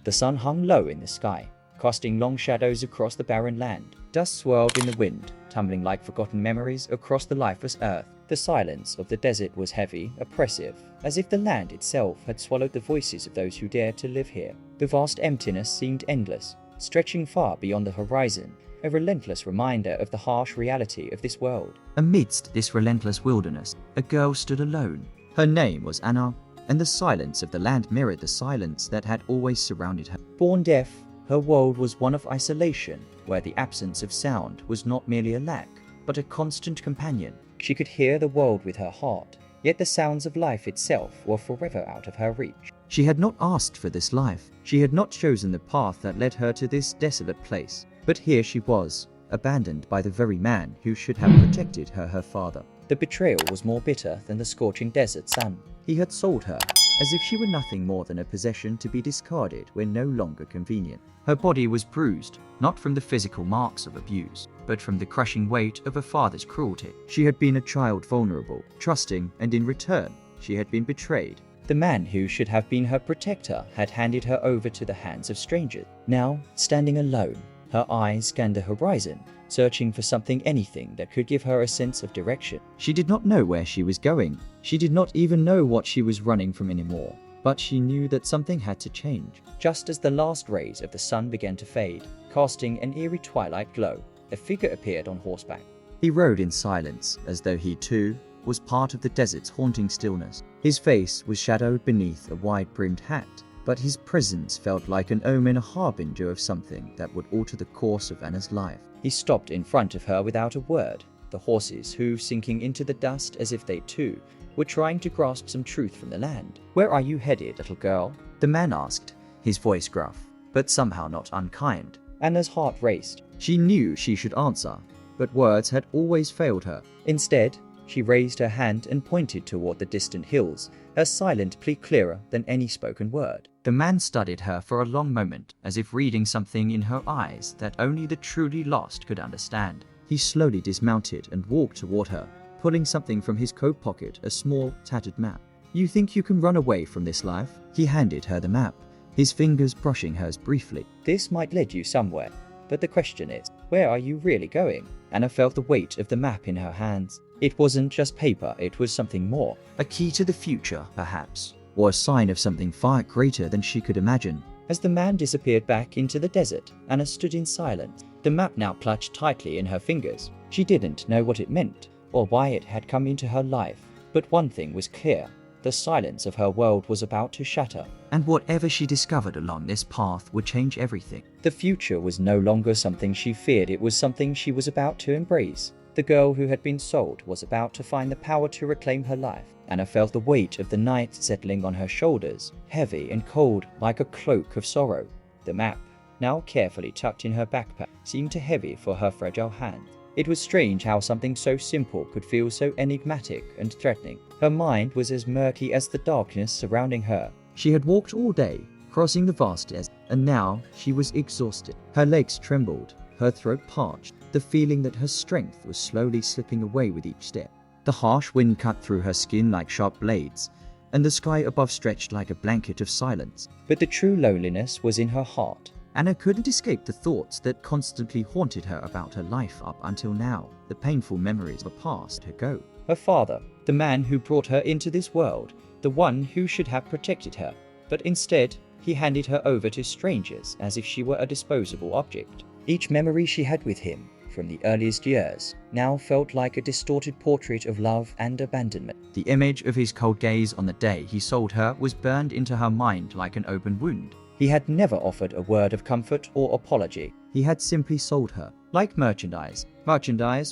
The sun hung low in the sky, casting long shadows across the barren land. Dust swirled in the wind, tumbling like forgotten memories across the lifeless earth. The silence of the desert was heavy, oppressive, as if the land itself had swallowed the voices of those who dared to live here. The vast emptiness seemed endless, stretching far beyond the horizon, a relentless reminder of the harsh reality of this world. Amidst this relentless wilderness, a girl stood alone. Her name was Anna, and the silence of the land mirrored the silence that had always surrounded her. Born deaf, her world was one of isolation, where the absence of sound was not merely a lack, but a constant companion. She could hear the world with her heart, yet the sounds of life itself were forever out of her reach. She had not asked for this life. She had not chosen the path that led her to this desolate place. But here she was, abandoned by the very man who should have protected her father. The betrayal was more bitter than the scorching desert sun. He had sold her, as if she were nothing more than a possession to be discarded when no longer convenient. Her body was bruised, not from the physical marks of abuse, but from the crushing weight of a father's cruelty. She had been a child, vulnerable, trusting, and in return, she had been betrayed. The man who should have been her protector had handed her over to the hands of strangers. Now, standing alone, her eyes scanned the horizon, searching for anything that could give her a sense of direction. She did not know where she was going. She did not even know what she was running from anymore. But she knew that something had to change. Just as the last rays of the sun began to fade, casting an eerie twilight glow, a figure appeared on horseback. He rode in silence, as though he too was part of the desert's haunting stillness. His face was shadowed beneath a wide-brimmed hat, but his presence felt like an omen, a harbinger of something that would alter the course of Anna's life. He stopped in front of her without a word, the horses' hooves sinking into the dust as if they too were trying to grasp some truth from the land. "Where are you headed, little girl?" the man asked, his voice gruff, but somehow not unkind. Anna's heart raced. She knew she should answer, but words had always failed her. Instead, she raised her hand and pointed toward the distant hills, her silent plea clearer than any spoken word. The man studied her for a long moment, as if reading something in her eyes that only the truly lost could understand. He slowly dismounted and walked toward her, pulling something from his coat pocket, a small, tattered map. "You think you can run away from this life?" He handed her the map, his fingers brushing hers briefly. "This might lead you somewhere, but the question is, where are you really going?" Anna felt the weight of the map in her hands. It wasn't just paper, it was something more. A key to the future, perhaps, or a sign of something far greater than she could imagine. As the man disappeared back into the desert, Anna stood in silence, the map now clutched tightly in her fingers. She didn't know what it meant, or why it had come into her life, but one thing was clear. The silence of her world was about to shatter, and whatever she discovered along this path would change everything. The future was no longer something she feared, it was something she was about to embrace. The girl who had been sold was about to find the power to reclaim her life. Anna felt the weight of the night settling on her shoulders, heavy and cold like a cloak of sorrow. The map, now carefully tucked in her backpack, seemed too heavy for her fragile hand. It was strange how something so simple could feel so enigmatic and threatening. Her mind was as murky as the darkness surrounding her. She had walked all day, crossing the vast desert, and now she was exhausted. Her legs trembled, her throat parched, the feeling that her strength was slowly slipping away with each step. The harsh wind cut through her skin like sharp blades, and the sky above stretched like a blanket of silence. But the true loneliness was in her heart. Anna couldn't escape the thoughts that constantly haunted her about her life up until now, the painful memories of a past ago. Her father, the man who brought her into this world, the one who should have protected her, but instead, he handed her over to strangers as if she were a disposable object. Each memory she had with him, from the earliest years, now felt like a distorted portrait of love and abandonment. The image of his cold gaze on the day he sold her was burned into her mind like an open wound. He had never offered a word of comfort or apology. He had simply sold her, like merchandise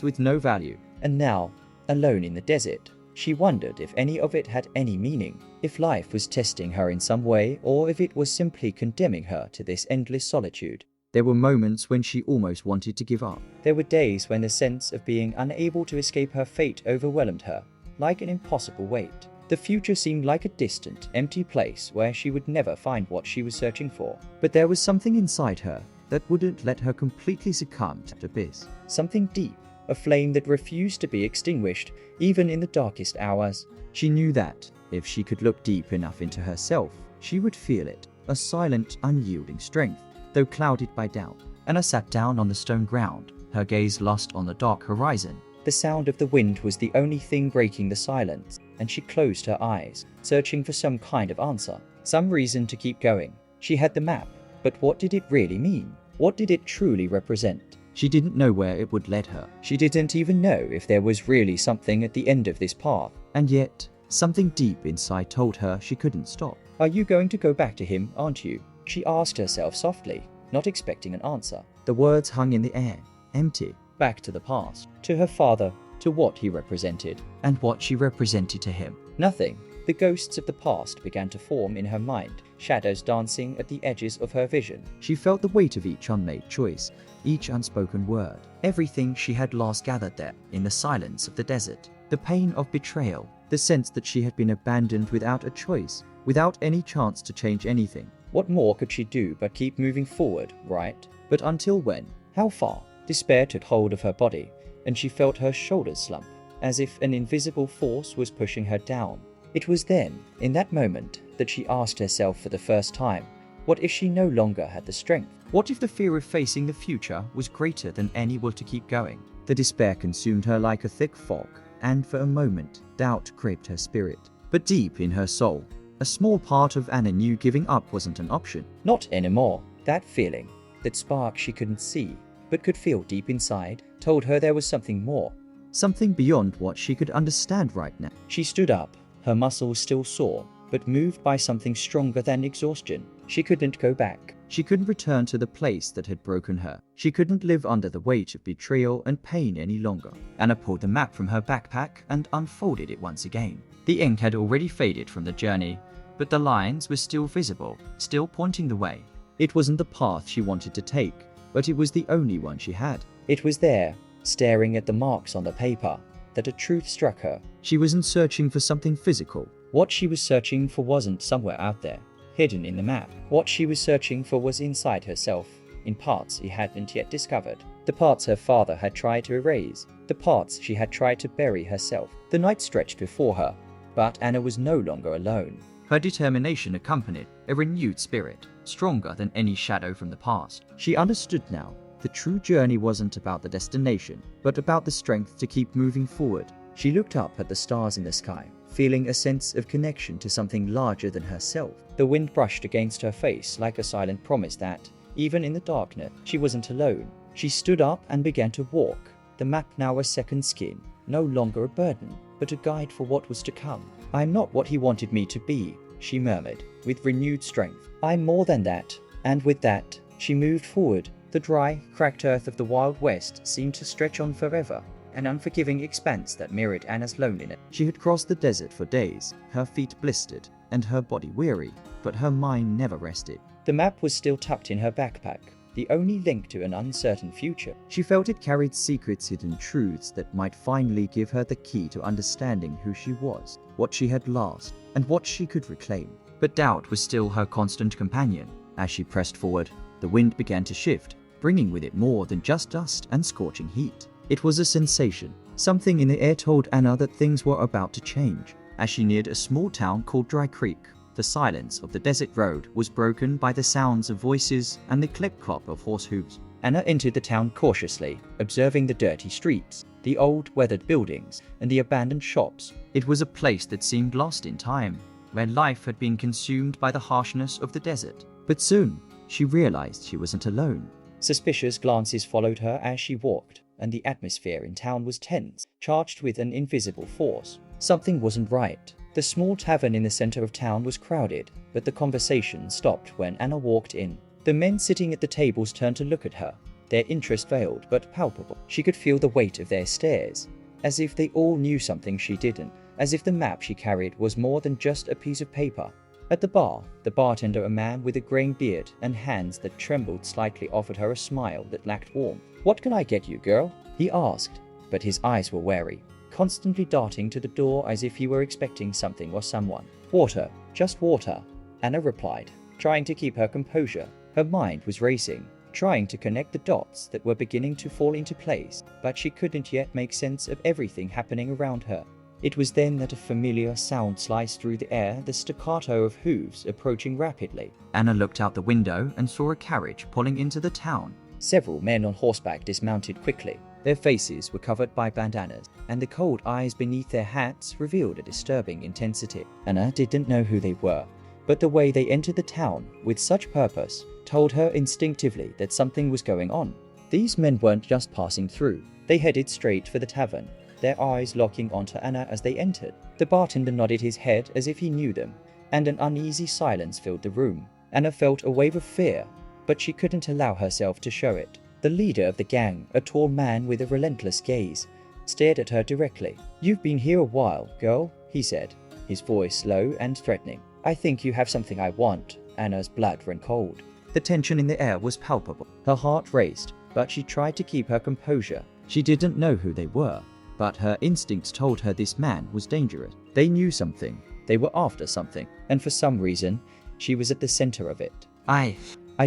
with no value. And now, alone in the desert, she wondered if any of it had any meaning, if life was testing her in some way, or if it was simply condemning her to this endless solitude. There were moments when she almost wanted to give up. There were days when the sense of being unable to escape her fate overwhelmed her, like an impossible weight. The future seemed like a distant, empty place where she would never find what she was searching for. But there was something inside her that wouldn't let her completely succumb to the abyss. Something deep, a flame that refused to be extinguished, even in the darkest hours. She knew that, if she could look deep enough into herself, she would feel it. a silent, unyielding strength, though clouded by doubt. Anna sat down on the stone ground, her gaze lost on the dark horizon. The sound of the wind was the only thing breaking the silence, and she closed her eyes, searching for some kind of answer, some reason to keep going. She had the map, but what did it really mean? What did it truly represent? She didn't know where it would lead her. She didn't even know if there was really something at the end of this path. And yet, something deep inside told her she couldn't stop. Are you going to go back to him, aren't you? She asked herself softly, not expecting an answer. The words hung in the air, empty. Back to the past, to her father, to what he represented, and what she represented to him. Nothing. The ghosts of the past began to form in her mind, shadows dancing at the edges of her vision. She felt the weight of each unmade choice, each unspoken word, everything she had last gathered there, in the silence of the desert. The pain of betrayal, the sense that she had been abandoned without a choice, without any chance to change anything. What more could she do but keep moving forward, right? But until when? How far? Despair took hold of her body, and she felt her shoulders slump, as if an invisible force was pushing her down. It was then, in that moment, that she asked herself for the first time, what if she no longer had the strength? What if the fear of facing the future was greater than any will to keep going? The despair consumed her like a thick fog, and for a moment, doubt gripped her spirit. But deep in her soul, a small part of Anna knew giving up wasn't an option. Not anymore. That feeling, that spark she couldn't see, but could feel deep inside, told her there was something more. Something beyond what she could understand right now. She stood up, her muscles still sore, but moved by something stronger than exhaustion. She couldn't go back. She couldn't return to the place that had broken her. She couldn't live under the weight of betrayal and pain any longer. Anna pulled the map from her backpack and unfolded it once again. The ink had already faded from the journey, but the lines were still visible, still pointing the way. It wasn't the path she wanted to take, but it was the only one she had. It was there, staring at the marks on the paper, that a truth struck her. She wasn't searching for something physical. What she was searching for wasn't somewhere out there, hidden in the map. What she was searching for was inside herself, in parts she hadn't yet discovered. The parts her father had tried to erase, the parts she had tried to bury herself. The night stretched before her, but Anna was no longer alone. Her determination accompanied a renewed spirit, stronger than any shadow from the past. She understood now. The true journey wasn't about the destination, but about the strength to keep moving forward. She looked up at the stars in the sky, feeling a sense of connection to something larger than herself. The wind brushed against her face like a silent promise that, even in the darkness, she wasn't alone. She stood up and began to walk, the map now a second skin, no longer a burden, but a guide for what was to come. "I'm not what he wanted me to be," she murmured, with renewed strength. "I'm more than that." And with that, she moved forward. The dry, cracked earth of the Wild West seemed to stretch on forever, an unforgiving expanse that mirrored Anna's loneliness. She had crossed the desert for days, her feet blistered, and her body weary, but her mind never rested. The map was still tucked in her backpack, the only link to an uncertain future. She felt it carried secrets, hidden truths that might finally give her the key to understanding who she was, what she had lost, and what she could reclaim. But doubt was still her constant companion. As she pressed forward, the wind began to shift, bringing with it more than just dust and scorching heat. It was a sensation. Something in the air told Anna that things were about to change. As she neared a small town called Dry Creek, the silence of the desert road was broken by the sounds of voices and the clip-clop of horse hooves. Anna entered the town cautiously, observing the dirty streets, the old weathered buildings, and the abandoned shops. It was a place that seemed lost in time, where life had been consumed by the harshness of the desert. But soon, she realized she wasn't alone. Suspicious glances followed her as she walked, and the atmosphere in town was tense, charged with an invisible force. Something wasn't right. The small tavern in the center of town was crowded, but the conversation stopped when Anna walked in. The men sitting at the tables turned to look at her, their interest veiled but palpable. She could feel the weight of their stares, as if they all knew something she didn't, as if the map she carried was more than just a piece of paper. At the bar, the bartender, a man with a graying beard and hands that trembled slightly, offered her a smile that lacked warmth. "What can I get you, girl?" he asked, but his eyes were wary, constantly darting to the door as if he were expecting something or someone. "Water, just water," Anna replied, trying to keep her composure. Her mind was racing, trying to connect the dots that were beginning to fall into place, but she couldn't yet make sense of everything happening around her. It was then that a familiar sound sliced through the air, the staccato of hooves approaching rapidly. Anna looked out the window and saw a carriage pulling into the town. Several men on horseback dismounted quickly. Their faces were covered by bandanas, and the cold eyes beneath their hats revealed a disturbing intensity. Anna didn't know who they were, but the way they entered the town with such purpose told her instinctively that something was going on. These men weren't just passing through. They headed straight for the tavern, their eyes locking onto Anna as they entered. The bartender nodded his head as if he knew them, and an uneasy silence filled the room. Anna felt a wave of fear, but she couldn't allow herself to show it. The leader of the gang, a tall man with a relentless gaze, stared at her directly. "You've been here a while, girl," he said, his voice low and threatening. "I think you have something I want." Anna's blood ran cold. The tension in the air was palpable. Her heart raced, but she tried to keep her composure. She didn't know who they were, but her instincts told her this man was dangerous. They knew something. They were after something, and for some reason, she was at the center of it. I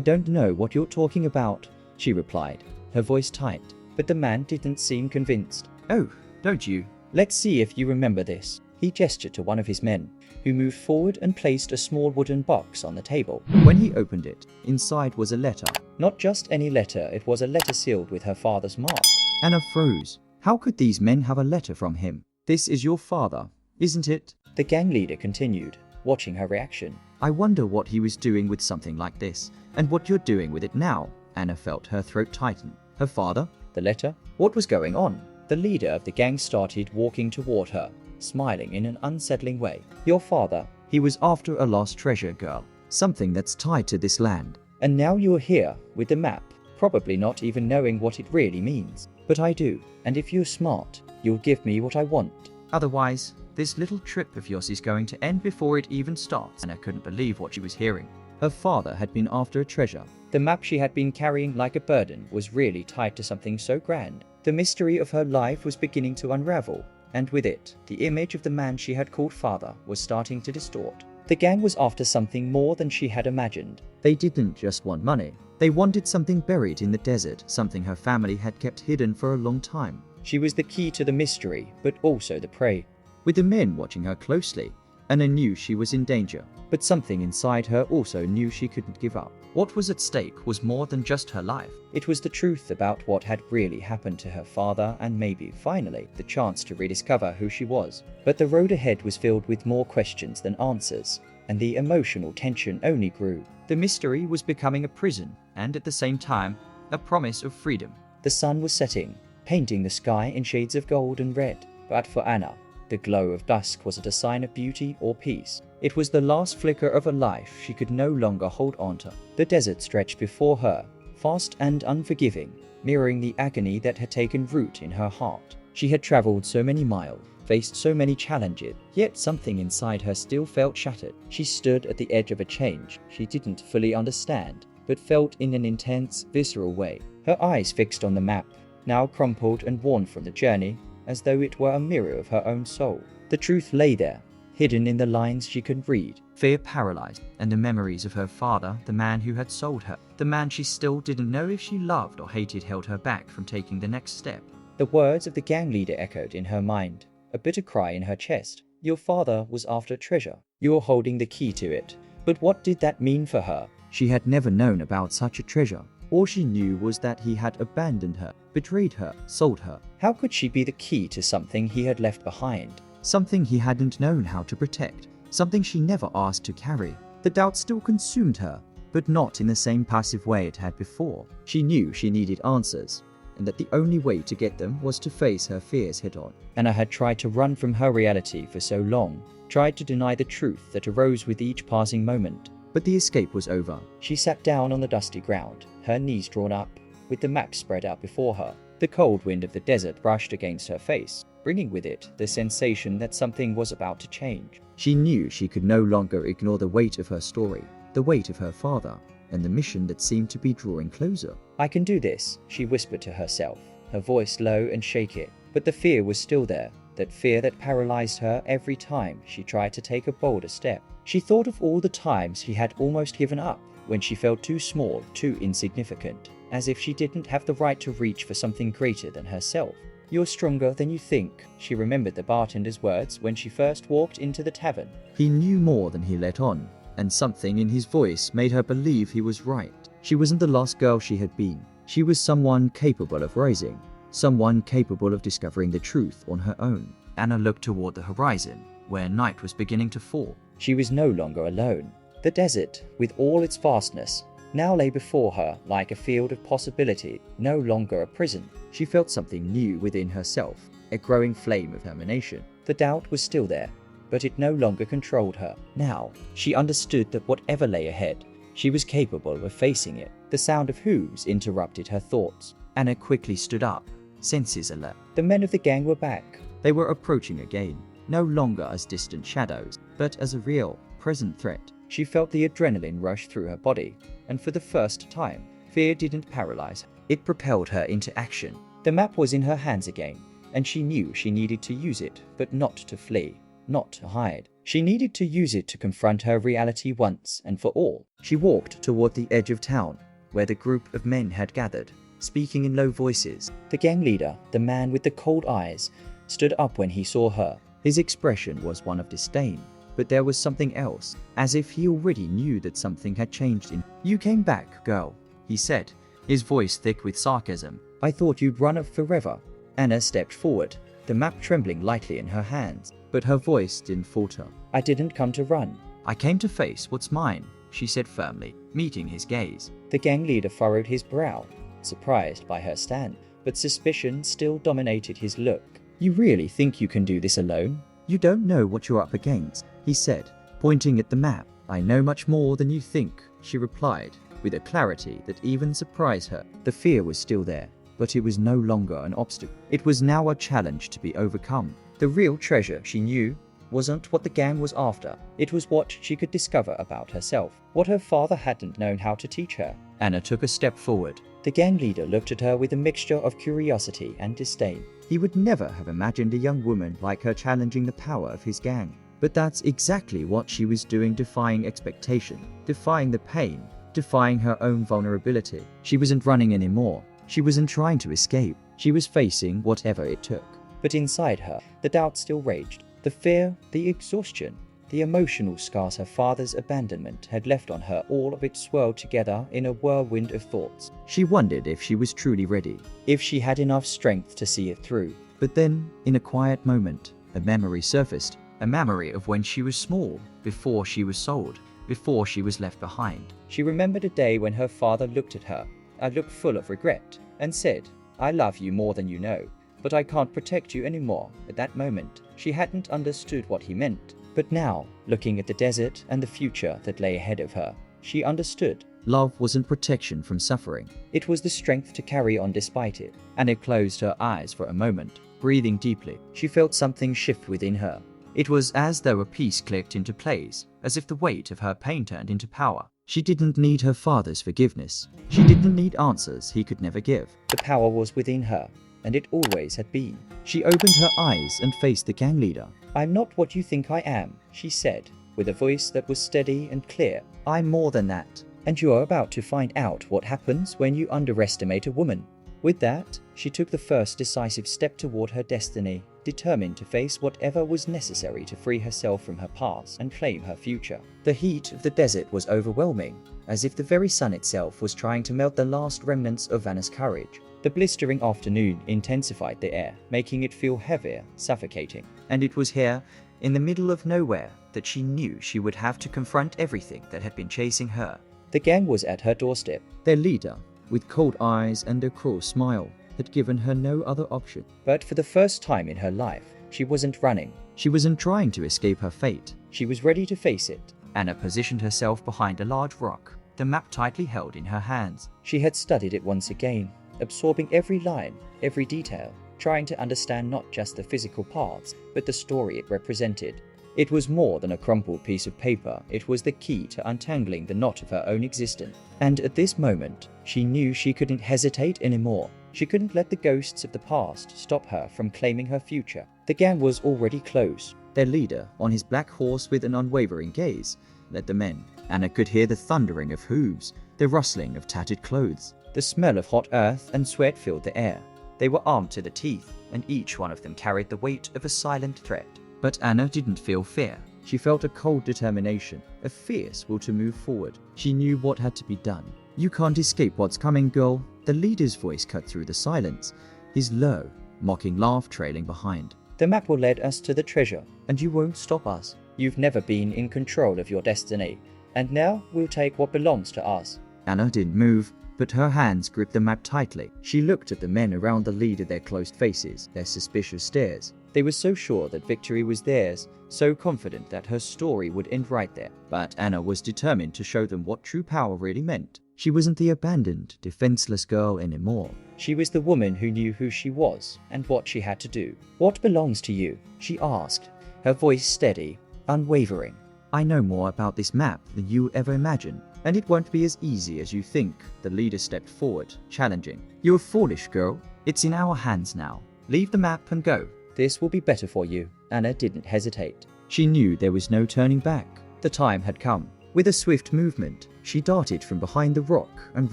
don't know what you're talking about," she replied, her voice tight, but the man didn't seem convinced. "Oh, don't you? Let's see if you remember this." He gestured to one of his men, who moved forward and placed a small wooden box on the table. When he opened it, inside was a letter. Not just any letter, it was a letter sealed with her father's mark. Anna froze. How could these men have a letter from him? "This is your father, isn't it?" The gang leader continued, watching her reaction. "I wonder what he was doing with something like this, and what you're doing with it now." Anna felt her throat tighten. Her father? The letter? What was going on? The leader of the gang started walking toward her, smiling in an unsettling way. "Your father, he was after a lost treasure, girl. Something that's tied to this land. And now you're here, with the map, probably not even knowing what it really means. But I do, and if you're smart, you'll give me what I want. Otherwise, this little trip of yours is going to end before it even starts." Anna couldn't believe what she was hearing. Her father had been after a treasure. The map she had been carrying like a burden was really tied to something so grand. The mystery of her life was beginning to unravel, and with it, the image of the man she had called father was starting to distort. The gang was after something more than she had imagined. They didn't just want money. They wanted something buried in the desert, something her family had kept hidden for a long time. She was the key to the mystery, but also the prey. With the men watching her closely, Anna knew she was in danger, but something inside her also knew she couldn't give up. What was at stake was more than just her life. It was the truth about what had really happened to her father, and maybe, finally, the chance to rediscover who she was. But the road ahead was filled with more questions than answers, and the emotional tension only grew. The mystery was becoming a prison, and at the same time, a promise of freedom. The sun was setting, painting the sky in shades of gold and red, but for Anna, the glow of dusk wasn't a sign of beauty or peace. It was the last flicker of a life she could no longer hold on to. The desert stretched before her, vast and unforgiving, mirroring the agony that had taken root in her heart. She had traveled so many miles, faced so many challenges, yet something inside her still felt shattered. She stood at the edge of a change she didn't fully understand, but felt in an intense, visceral way. Her eyes fixed on the map, now crumpled and worn from the journey, as though it were a mirror of her own soul. The truth lay there, hidden in the lines she couldn't read. Fear paralyzed, and the memories of her father, the man who had sold her, the man she still didn't know if she loved or hated, held her back from taking the next step. The words of the gang leader echoed in her mind, a bitter cry in her chest. Your father was after treasure. You're holding the key to it. But what did that mean for her? She had never known about such a treasure. All she knew was that he had abandoned her, betrayed her, sold her. How could she be the key to something he had left behind? Something he hadn't known how to protect. Something she never asked to carry. The doubt still consumed her, but not in the same passive way it had before. She knew she needed answers, and that the only way to get them was to face her fears head-on. Anna had tried to run from her reality for so long, tried to deny the truth that arose with each passing moment. But the escape was over. She sat down on the dusty ground, her knees drawn up, with the map spread out before her. The cold wind of the desert brushed against her face, bringing with it the sensation that something was about to change. She knew she could no longer ignore the weight of her story, the weight of her father, and the mission that seemed to be drawing closer. I can do this, she whispered to herself, her voice low and shaky. But the fear was still there, that fear that paralyzed her every time she tried to take a bolder step. She thought of all the times she had almost given up, when she felt too small, too insignificant, as if she didn't have the right to reach for something greater than herself. "You're stronger than you think." She remembered the bartender's words when she first walked into the tavern. He knew more than he let on, and something in his voice made her believe he was right. She wasn't the lost girl she had been. She was someone capable of rising, someone capable of discovering the truth on her own. Anna looked toward the horizon, where night was beginning to fall. She was no longer alone. The desert, with all its vastness, now lay before her like a field of possibility, no longer a prison. She felt something new within herself, a growing flame of determination. The doubt was still there, but it no longer controlled her. Now, she understood that whatever lay ahead, she was capable of facing it. The sound of hooves interrupted her thoughts. Anna quickly stood up, senses alert. The men of the gang were back. They were approaching again, no longer as distant shadows, but as a real, present threat. She felt the adrenaline rush through her body, and for the first time, fear didn't paralyze her. It propelled her into action. The map was in her hands again, and she knew she needed to use it, but not to flee, not to hide. She needed to use it to confront her reality once and for all. She walked toward the edge of town, where the group of men had gathered, speaking in low voices. The gang leader, the man with the cold eyes, stood up when he saw her. His expression was one of disdain, but there was something else, as if he already knew that something had changed in. "You came back, girl," he said, his voice thick with sarcasm. "I thought you'd run off forever." Anna stepped forward, the map trembling lightly in her hands, but her voice didn't falter. "I didn't come to run. I came to face what's mine," she said firmly, meeting his gaze. The gang leader furrowed his brow, surprised by her stand, but suspicion still dominated his look. "You really think you can do this alone? You don't know what you're up against," he said, pointing at the map. "I know much more than you think," she replied, with a clarity that even surprised her. The fear was still there, but it was no longer an obstacle. It was now a challenge to be overcome. The real treasure, she knew, wasn't what the gang was after. It was what she could discover about herself, what her father hadn't known how to teach her. Anna took a step forward. The gang leader looked at her with a mixture of curiosity and disdain. He would never have imagined a young woman like her challenging the power of his gang. But that's exactly what she was doing, defying expectation, defying the pain, defying her own vulnerability. She wasn't running anymore. She wasn't trying to escape. She was facing whatever it took. But inside her, the doubt still raged. The fear, the exhaustion, the emotional scars her father's abandonment had left on her, all of it swirled together in a whirlwind of thoughts. She wondered if she was truly ready, if she had enough strength to see it through. But then, in a quiet moment, a memory surfaced. A memory of when she was small, before she was sold, before she was left behind. She remembered a day when her father looked at her, a look full of regret, and said, "I love you more than you know, but I can't protect you anymore." At that moment, she hadn't understood what he meant. But now, looking at the desert and the future that lay ahead of her, she understood. Love wasn't protection from suffering. It was the strength to carry on despite it. Anna closed her eyes for a moment, breathing deeply. She felt something shift within her. It was as though a piece clicked into place, as if the weight of her pain turned into power. She didn't need her father's forgiveness. She didn't need answers he could never give. The power was within her, and it always had been. She opened her eyes and faced the gang leader. "I'm not what you think I am," she said, with a voice that was steady and clear. "I'm more than that, and you're about to find out what happens when you underestimate a woman." With that, she took the first decisive step toward her destiny, determined to face whatever was necessary to free herself from her past and claim her future. The heat of the desert was overwhelming, as if the very sun itself was trying to melt the last remnants of Anna's courage. The blistering afternoon intensified the air, making it feel heavier, suffocating. And it was here, in the middle of nowhere, that she knew she would have to confront everything that had been chasing her. The gang was at her doorstep. Their leader, with cold eyes and a cruel smile, had given her no other option. But for the first time in her life, she wasn't running. She wasn't trying to escape her fate. She was ready to face it. Anna positioned herself behind a large rock, the map tightly held in her hands. She had studied it once again, absorbing every line, every detail, trying to understand not just the physical parts, but the story it represented. It was more than a crumpled piece of paper. It was the key to untangling the knot of her own existence. And at this moment, she knew she couldn't hesitate anymore. She couldn't let the ghosts of the past stop her from claiming her future. The gang was already close. Their leader, on his black horse with an unwavering gaze, led the men. Anna could hear the thundering of hooves, the rustling of tattered clothes. The smell of hot earth and sweat filled the air. They were armed to the teeth, and each one of them carried the weight of a silent threat. But Anna didn't feel fear. She felt a cold determination, a fierce will to move forward. She knew what had to be done. "You can't escape what's coming, girl." The leader's voice cut through the silence, his low, mocking laugh trailing behind. "The map will lead us to the treasure, and you won't stop us. You've never been in control of your destiny, and now we'll take what belongs to us." Anna didn't move, but her hands gripped the map tightly. She looked at the men around the leader, their closed faces, their suspicious stares. They were so sure that victory was theirs, so confident that her story would end right there. But Anna was determined to show them what true power really meant. She wasn't the abandoned, defenseless girl anymore. She was the woman who knew who she was and what she had to do. "What belongs to you?" she asked, her voice steady, unwavering. "I know more about this map than you ever imagine, and it won't be as easy as you think." The leader stepped forward, challenging. "You're foolish, girl. It's in our hands now. Leave the map and go. This will be better for you." Anna didn't hesitate. She knew there was no turning back. The time had come. With a swift movement, she darted from behind the rock and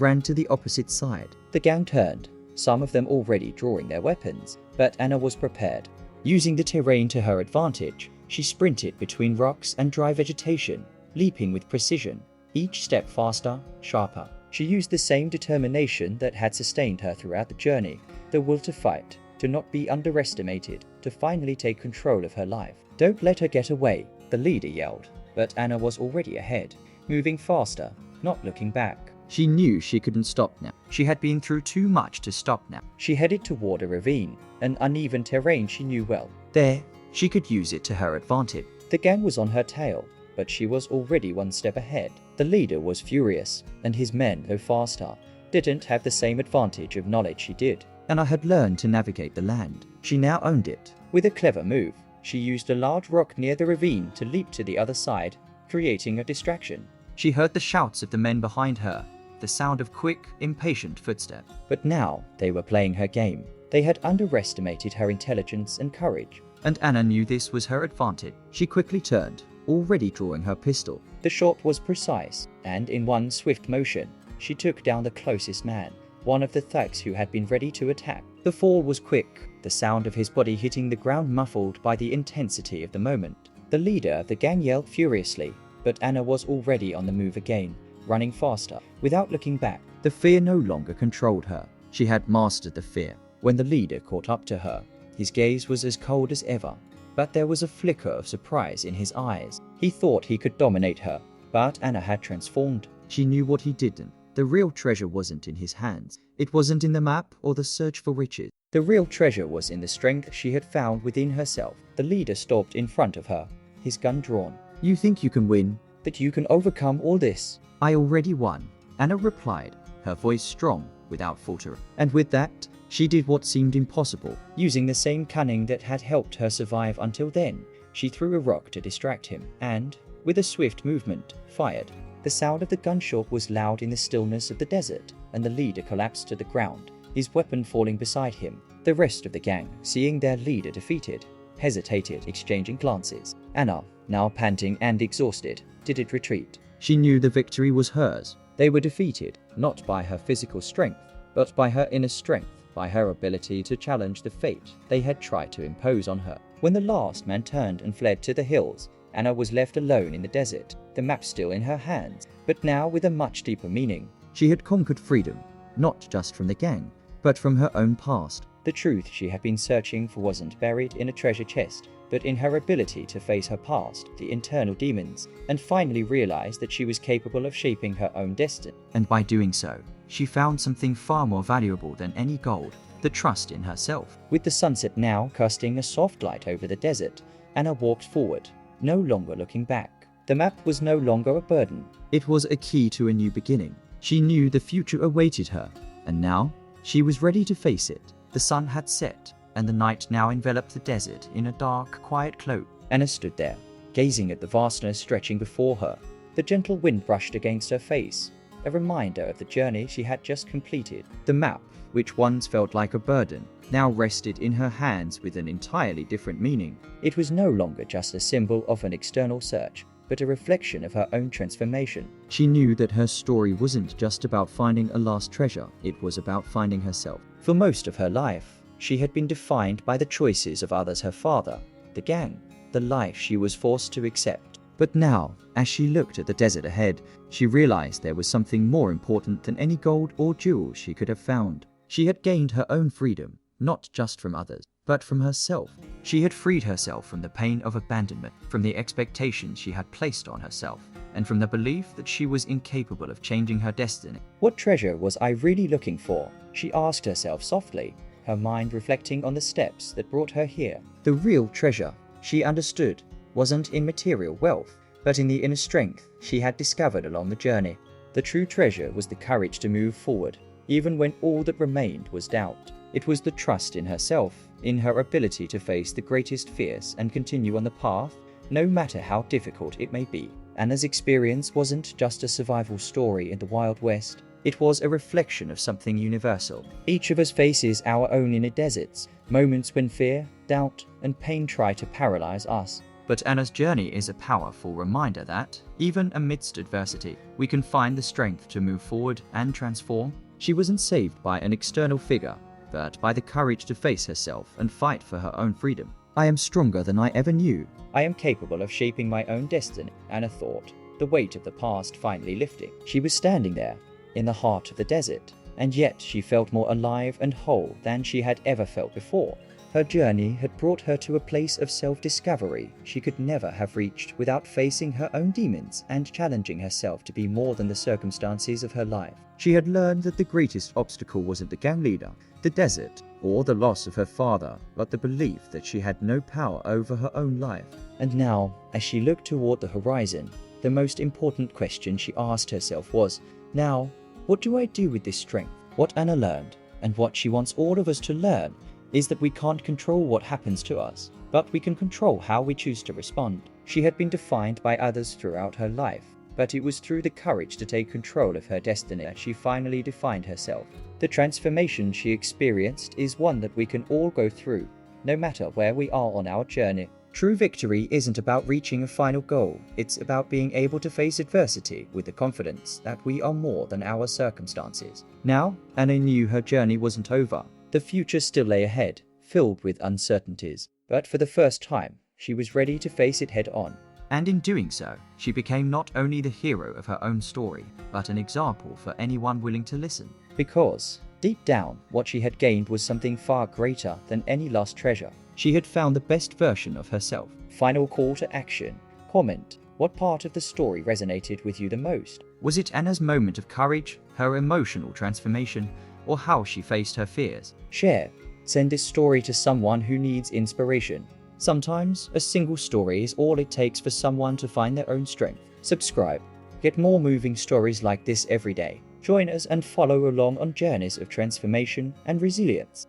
ran to the opposite side. The gang turned, some of them already drawing their weapons, but Anna was prepared. Using the terrain to her advantage, she sprinted between rocks and dry vegetation, leaping with precision, each step faster, sharper. She used the same determination that had sustained her throughout the journey, the will to fight, to not be underestimated, to finally take control of her life. "Don't let her get away," the leader yelled. But Anna was already ahead, moving faster, not looking back. She knew she couldn't stop now. She had been through too much to stop now. She headed toward a ravine, an uneven terrain she knew well. There, she could use it to her advantage. The gang was on her tail, but she was already one step ahead. The leader was furious, and his men, though faster, didn't have the same advantage of knowledge she did. Anna had learned to navigate the land. She now owned it. With a clever move, she used a large rock near the ravine to leap to the other side, creating a distraction. She heard the shouts of the men behind her, the sound of quick, impatient footsteps. But now they were playing her game. They had underestimated her intelligence and courage, and Anna knew this was her advantage. She quickly turned, already drawing her pistol. The shot was precise, and in one swift motion, she took down the closest man, one of the thugs who had been ready to attack. The fall was quick, the sound of his body hitting the ground muffled by the intensity of the moment. The leader of the gang yelled furiously, but Anna was already on the move again, running faster, without looking back. The fear no longer controlled her. She had mastered the fear. When the leader caught up to her, his gaze was as cold as ever, but there was a flicker of surprise in his eyes. He thought he could dominate her, but Anna had transformed. She knew what he didn't. The real treasure wasn't in his hands. It wasn't in the map or the search for riches. The real treasure was in the strength she had found within herself. The leader stopped in front of her, his gun drawn. "You think you can win? That you can overcome all this?" "I already won," Anna replied, her voice strong, without faltering. And with that, she did what seemed impossible. Using the same cunning that had helped her survive until then, she threw a rock to distract him, and, with a swift movement, fired. The sound of the gunshot was loud in the stillness of the desert, and the leader collapsed to the ground, his weapon falling beside him. The rest of the gang, seeing their leader defeated, hesitated, exchanging glances. Anna, now panting and exhausted, didn't retreat. She knew the victory was hers. They were defeated, not by her physical strength, but by her inner strength, by her ability to challenge the fate they had tried to impose on her. When the last man turned and fled to the hills, Anna was left alone in the desert, the map still in her hands, but now with a much deeper meaning. She had conquered freedom, not just from the gang, but from her own past. The truth she had been searching for wasn't buried in a treasure chest, but in her ability to face her past, the internal demons, and finally realize that she was capable of shaping her own destiny. And by doing so, she found something far more valuable than any gold, the trust in herself. With the sunset now casting a soft light over the desert, Anna walked forward, no longer looking back. The map was no longer a burden. It was a key to a new beginning. She knew the future awaited her, and now she was ready to face it. The sun had set, and the night now enveloped the desert in a dark, quiet cloak. Anna stood there, gazing at the vastness stretching before her. The gentle wind brushed against her face, a reminder of the journey she had just completed. The map, which once felt like a burden, now rested in her hands with an entirely different meaning. It was no longer just a symbol of an external search, but a reflection of her own transformation. She knew that her story wasn't just about finding a lost treasure, it was about finding herself. For most of her life, She had been defined by the choices of others, her father, the gang, the life she was forced to accept. But now, as she looked at the desert ahead, she realized there was something more important than any gold or jewels she could have found. She had gained her own freedom, not just from others, but from herself. She had freed herself from the pain of abandonment, from the expectations she had placed on herself, and from the belief that she was incapable of changing her destiny. What treasure was I really looking for? She asked herself softly, her mind reflecting on the steps that brought her here. The real treasure, she understood, wasn't in material wealth, but in the inner strength she had discovered along the journey. The true treasure was the courage to move forward, even when all that remained was doubt. It was the trust in herself, in her ability to face the greatest fears and continue on the path, no matter how difficult it may be. Anna's experience wasn't just a survival story in the Wild West. It was a reflection of something universal. Each of us faces our own inner deserts, moments when fear, doubt, and pain try to paralyze us. But Anna's journey is a powerful reminder that, even amidst adversity, we can find the strength to move forward and transform. She wasn't saved by an external figure, but by the courage to face herself and fight for her own freedom. I am stronger than I ever knew. I am capable of shaping my own destiny, Anna thought, the weight of the past finally lifting. She was standing there, in the heart of the desert, and yet she felt more alive and whole than she had ever felt before. Her journey had brought her to a place of self-discovery she could never have reached without facing her own demons and challenging herself to be more than the circumstances of her life. She had learned that the greatest obstacle wasn't the gang leader, the desert, or the loss of her father, but the belief that she had no power over her own life. And now, as she looked toward the horizon, the most important question she asked herself was, now, what do I do with this strength? What Anna learned, and what she wants all of us to learn, is that we can't control what happens to us, but we can control how we choose to respond. She had been defined by others throughout her life, but it was through the courage to take control of her destiny that she finally defined herself. The transformation she experienced is one that we can all go through, no matter where we are on our journey. True victory isn't about reaching a final goal, it's about being able to face adversity with the confidence that we are more than our circumstances. Now, Anna knew her journey wasn't over. The future still lay ahead, filled with uncertainties, but for the first time, she was ready to face it head on. And in doing so, she became not only the hero of her own story, but an example for anyone willing to listen. Because, deep down, what she had gained was something far greater than any lost treasure. She had found the best version of herself. Final call to action. Comment. What part of the story resonated with you the most? Was it Anna's moment of courage, her emotional transformation, or how she faced her fears? Share. Send this story to someone who needs inspiration. Sometimes, a single story is all it takes for someone to find their own strength. Subscribe. Get more moving stories like this every day. Join us and follow along on journeys of transformation and resilience.